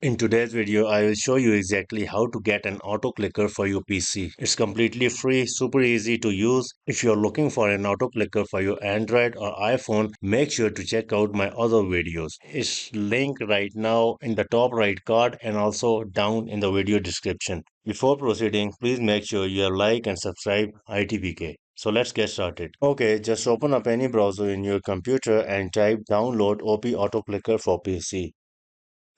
In today's video, I will show you exactly how to get an auto clicker for your PC. It's completely free, super easy to use. If you're looking for an auto clicker for your Android or iPhone, make sure to check out my other videos. It's linked right now in the top right card and also down in the video description. Before proceeding, please make sure you like and subscribe ITPK. So let's get started. Okay, just open up any browser in your computer and type download OP Auto Clicker for PC.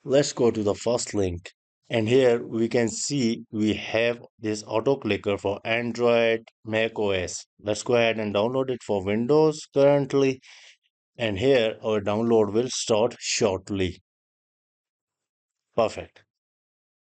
Let's go to the first link. And here we can see we have this auto clicker for Android, Mac OS. Let's go ahead and download it for Windows currently. And here our download will start shortly. Perfect.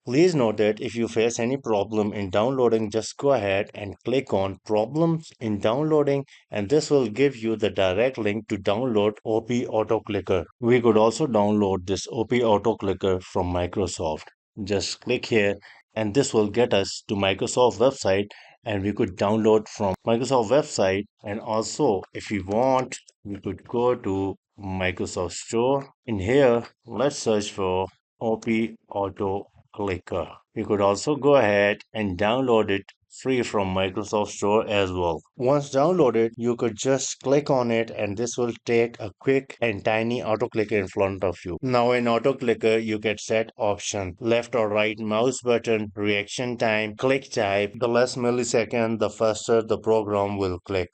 Please note that if you face any problem in downloading, just go ahead and click on Problems in Downloading, and this will give you the direct link to download OP Auto Clicker. We could also download this OP Auto Clicker from Microsoft. Just click here, and this will get us to Microsoft website, and we could download from Microsoft website. And also, if you want, we could go to Microsoft Store. In here, let's search for OP Auto Clicker. You could also go ahead and download it free from Microsoft Store as well. Once downloaded, you could just click on it and this will take a quick and tiny auto clicker in front of you. Now in auto clicker, you get set option, left or right mouse button, reaction time, click type. The less millisecond, the faster the program will click.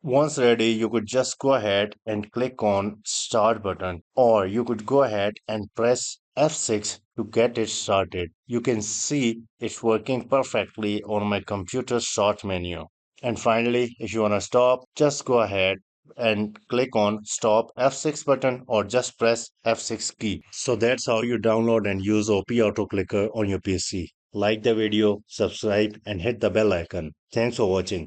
Once ready, you could just go ahead and click on start button, or you could go ahead and press F6 to get it started. You can see it's working perfectly on my computer's start menu. And finally, if you want to stop, just go ahead and click on stop F6 button or just press F6 key. So that's how you download and use OP Auto Clicker on your PC. Like the video, subscribe and hit the bell icon. Thanks for watching.